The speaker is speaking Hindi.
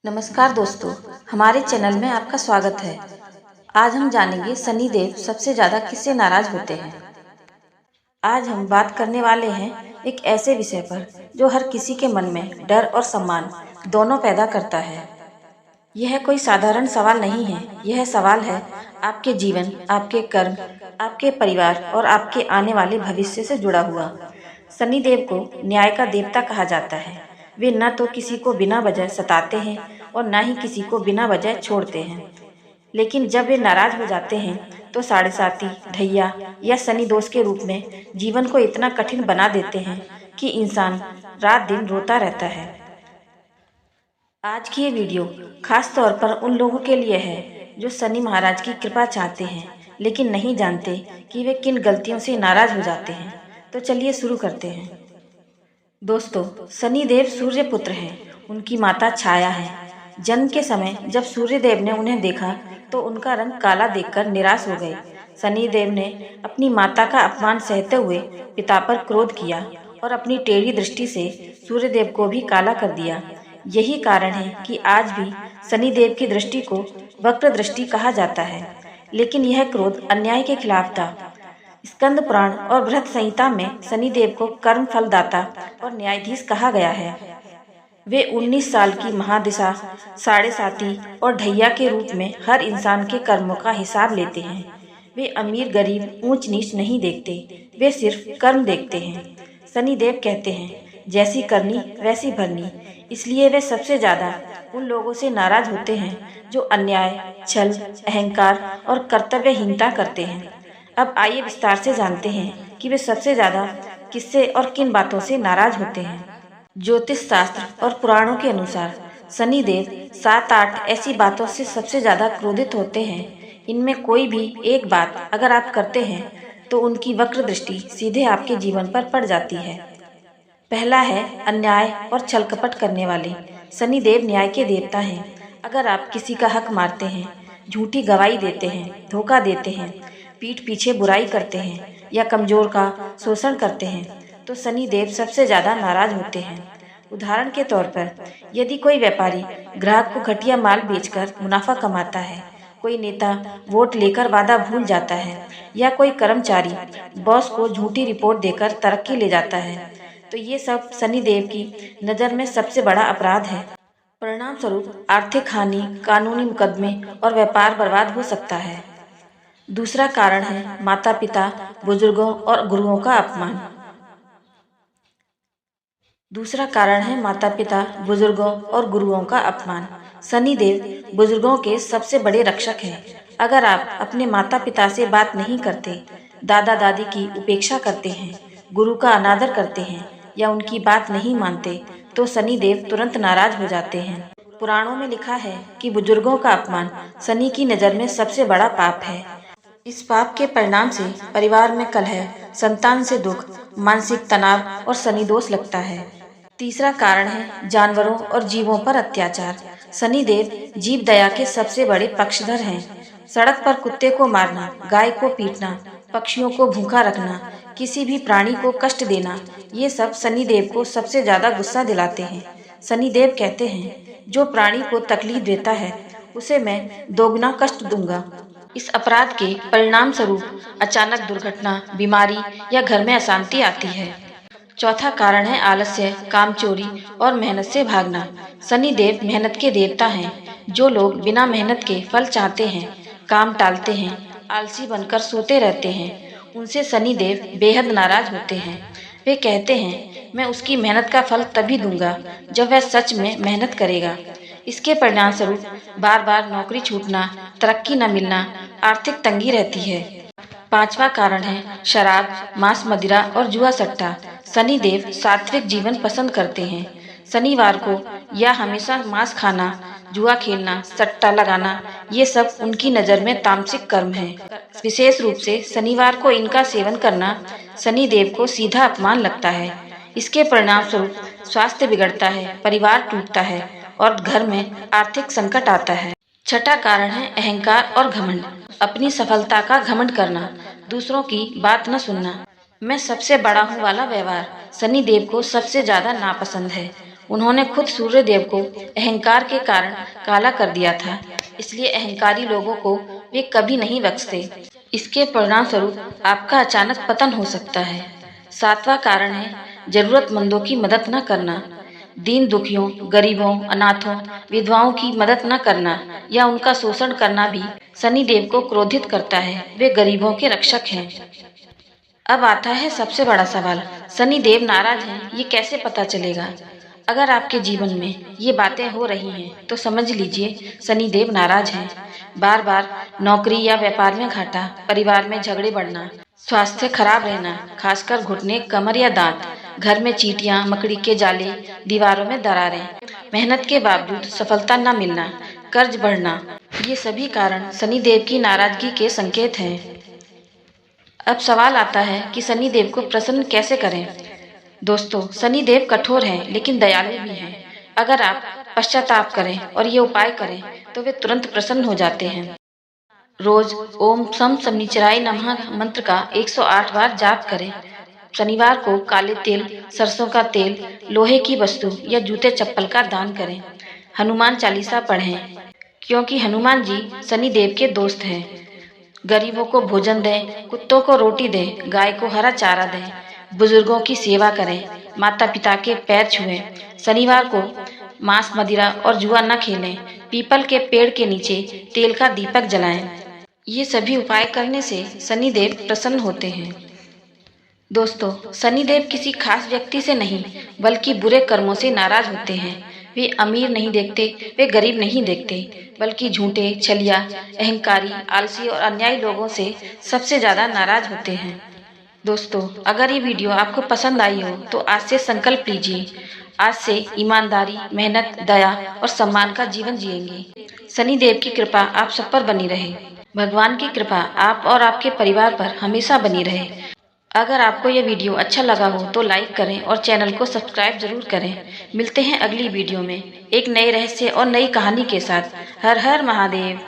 नमस्कार दोस्तों, हमारे चैनल में आपका स्वागत है। आज हम जानेंगे शनिदेव सबसे ज़्यादा किससे नाराज होते हैं। आज हम बात करने वाले हैं एक ऐसे विषय पर जो हर किसी के मन में डर और सम्मान दोनों पैदा करता है। यह कोई साधारण सवाल नहीं है, यह सवाल है आपके जीवन, आपके कर्म, आपके परिवार और आपके आने वाले भविष्य से जुड़ा हुआ। शनिदेव को न्याय का देवता कहा जाता है। वे न तो किसी को बिना वजह सताते हैं और न ही किसी को बिना वजह छोड़ते हैं। लेकिन जब वे नाराज हो जाते हैं तो साढ़े साती, ढैया या शनि दोष के रूप में जीवन को इतना कठिन बना देते हैं कि इंसान रात दिन रोता रहता है। आज की ये वीडियो खास तौर पर उन लोगों के लिए है जो शनि महाराज की कृपा चाहते हैं लेकिन नहीं जानते कि वे किन गलतियों से नाराज हो जाते हैं। तो चलिए शुरू करते हैं। दोस्तों, शनिदेव सूर्य पुत्र हैं। उनकी माता छाया है। जन्म के समय जब सूर्यदेव ने उन्हें देखा तो उनका रंग काला देखकर निराश हो गए। शनिदेव ने अपनी माता का अपमान सहते हुए पिता पर क्रोध किया और अपनी टेढ़ी दृष्टि से सूर्यदेव को भी काला कर दिया। यही कारण है कि आज भी शनिदेव की दृष्टि को वक्र दृष्टि कहा जाता है। लेकिन यह क्रोध अन्याय के खिलाफ था। स्कंद पुराण और बृहत संहिता में शनिदेव को कर्म फलदाता और न्यायाधीश कहा गया है। वे 19 साल की महादिशा, साढ़े साती और ढैया के रूप में हर इंसान के कर्मों का हिसाब लेते हैं। वे अमीर गरीब ऊंच नीच नहीं देखते, वे सिर्फ कर्म देखते हैं। शनिदेव कहते हैं, जैसी करनी वैसी भरनी। इसलिए वे सबसे ज्यादा उन लोगों से नाराज होते हैं जो अन्याय, छल, अहंकार और कर्तव्यहीनता करते हैं। अब आइए विस्तार से जानते हैं कि वे सबसे ज्यादा किससे और किन बातों से नाराज होते हैं। ज्योतिष शास्त्र और पुराणों के अनुसार शनिदेव 7-8 ऐसी बातों से सबसे ज्यादा क्रोधित होते हैं। इनमें कोई भी एक बात अगर आप करते हैं तो उनकी वक्र दृष्टि सीधे आपके जीवन पर पड़ जाती है। पहला है अन्याय और छल कपट करने वाले। शनिदेव न्याय के देवता हैं। अगर आप किसी का हक मारते हैं, झूठी गवाही देते हैं, धोखा देते हैं, पीठ पीछे बुराई करते हैं या कमजोर का शोषण करते हैं तो शनिदेव सबसे ज्यादा नाराज होते हैं। उदाहरण के तौर पर यदि कोई व्यापारी ग्राहक को घटिया माल बेचकर मुनाफा कमाता है, कोई नेता वोट लेकर वादा भूल जाता है या कोई कर्मचारी बॉस को झूठी रिपोर्ट देकर तरक्की ले जाता है, तो ये सब शनिदेव की नज़र में सबसे बड़ा अपराध है। परिणाम स्वरूप आर्थिक हानि, कानूनी मुकदमे और व्यापार बर्बाद हो सकता है। दूसरा कारण है माता पिता, बुजुर्गों और गुरुओं का अपमान। दूसरा कारण है माता पिता, बुजुर्गों और गुरुओं का अपमान। शनिदेव बुजुर्गों के सबसे बड़े रक्षक हैं। अगर आप अपने माता पिता से बात नहीं करते, दादा दादी की उपेक्षा करते हैं, गुरु का अनादर करते हैं या उनकी बात नहीं मानते तो शनिदेव तुरंत नाराज हो जाते हैं। पुराणों में लिखा है कि बुजुर्गों का अपमान शनि की नज़र में सबसे बड़ा पाप है। इस पाप के परिणाम से परिवार में कलह, संतान से दुख, मानसिक तनाव और शनिदोष लगता है। तीसरा कारण है जानवरों और जीवों पर अत्याचार। शनिदेव जीव दया के सबसे बड़े पक्षधर हैं। सड़क पर कुत्ते को मारना, गाय को पीटना, पक्षियों को भूखा रखना, किसी भी प्राणी को कष्ट देना, ये सब शनिदेव को सबसे ज्यादा गुस्सा दिलाते हैं। शनिदेव कहते हैं, जो प्राणी को तकलीफ देता है उसे मैं दोगुना कष्ट दूंगा। इस अपराध के परिणाम स्वरूप अचानक दुर्घटना, बीमारी या घर में अशांति आती है। चौथा कारण है आलस्य, कामचोरी और मेहनत से भागना। शनिदेव मेहनत के देवता हैं। जो लोग बिना मेहनत के फल चाहते हैं, काम टालते हैं, आलसी बनकर सोते रहते हैं, उनसे शनिदेव बेहद नाराज होते हैं। वे कहते हैं, मैं उसकी मेहनत का फल तभी दूंगा जब वह सच में मेहनत करेगा। इसके परिणाम स्वरूप बार बार नौकरी छूटना, तरक्की न मिलना, आर्थिक तंगी रहती है। पांचवा कारण है शराब, मांस मदिरा और जुआ सट्टा। शनिदेव सात्विक जीवन पसंद करते हैं। शनिवार को या हमेशा मांस खाना, जुआ खेलना, सट्टा लगाना, ये सब उनकी नज़र में तामसिक कर्म है। विशेष रूप से शनिवार को इनका सेवन करना शनिदेव को सीधा अपमान लगता है। इसके परिणाम स्वरूप स्वास्थ्य बिगड़ता है, परिवार टूटता है और घर में आर्थिक संकट आता है। छठा कारण है अहंकार और घमंड। अपनी सफलता का घमंड करना, दूसरों की बात न सुनना, मैं सबसे बड़ा हूँ वाला व्यवहार शनिदेव को सबसे ज्यादा नापसंद है। उन्होंने खुद सूर्यदेव को अहंकार के कारण काला कर दिया था, इसलिए अहंकारी लोगों को वे कभी नहीं बख्शते। इसके परिणाम स्वरूप आपका अचानक पतन हो सकता है। 7वां कारण है जरूरतमंदों की मदद न करना। दीन दुखियों, गरीबों, अनाथों, विधवाओं की मदद न करना या उनका शोषण करना भी शनिदेव को क्रोधित करता है। वे गरीबों के रक्षक हैं। अब आता है सबसे बड़ा सवाल, शनिदेव नाराज हैं, ये कैसे पता चलेगा? अगर आपके जीवन में ये बातें हो रही हैं तो समझ लीजिए शनिदेव नाराज हैं। बार बार नौकरी या व्यापार में घाटा, परिवार में झगड़े बढ़ना, स्वास्थ्य खराब रहना, खासकर घुटने, कमर या दांत, घर में चींटियां, मकड़ी के जाले, दीवारों में दरारें, मेहनत के बावजूद सफलता न मिलना, कर्ज बढ़ना, ये सभी कारण शनिदेव की नाराजगी के संकेत हैं। अब सवाल आता है कि शनिदेव को प्रसन्न कैसे करें। दोस्तों, शनिदेव कठोर हैं लेकिन दयालु भी हैं। अगर आप पश्चाताप करें और ये उपाय करें तो वे तुरंत प्रसन्न हो जाते हैं। रोज ओम सम शनिचराय नमः मंत्र का 108 बार जाप करें। शनिवार को काले तेल, सरसों का तेल, लोहे की वस्तु या जूते चप्पल का दान करें। हनुमान चालीसा पढ़ें, क्योंकि हनुमान जी शनिदेव के दोस्त हैं। गरीबों को भोजन दें, कुत्तों को रोटी दें, गाय को हरा चारा दें, बुजुर्गों की सेवा करें, माता पिता के पैर छुएं। शनिवार को मांस, मदिरा और जुआ न खेलें। पीपल के पेड़ के नीचे तेल का दीपक जलाएं। ये सभी उपाय करने से शनिदेव प्रसन्न होते हैं। दोस्तों, शनिदेव किसी खास व्यक्ति से नहीं बल्कि बुरे कर्मों से नाराज होते हैं। वे अमीर नहीं देखते, वे गरीब नहीं देखते, बल्कि झूठे, छलिया, अहंकारी, आलसी और अन्यायी लोगों से सबसे ज्यादा नाराज होते हैं। दोस्तों, अगर ये वीडियो आपको पसंद आई हो तो आज से संकल्प लीजिए, आज से ईमानदारी, मेहनत, दया और सम्मान का जीवन जिएंगे। शनिदेव की कृपा आप सब पर बनी रहे। भगवान की कृपा आप और आपके परिवार पर हमेशा बनी रहे। अगर आपको यह वीडियो अच्छा लगा हो तो लाइक करें और चैनल को सब्सक्राइब जरूर करें। मिलते हैं अगली वीडियो में एक नए रहस्य और नई कहानी के साथ। हर हर महादेव।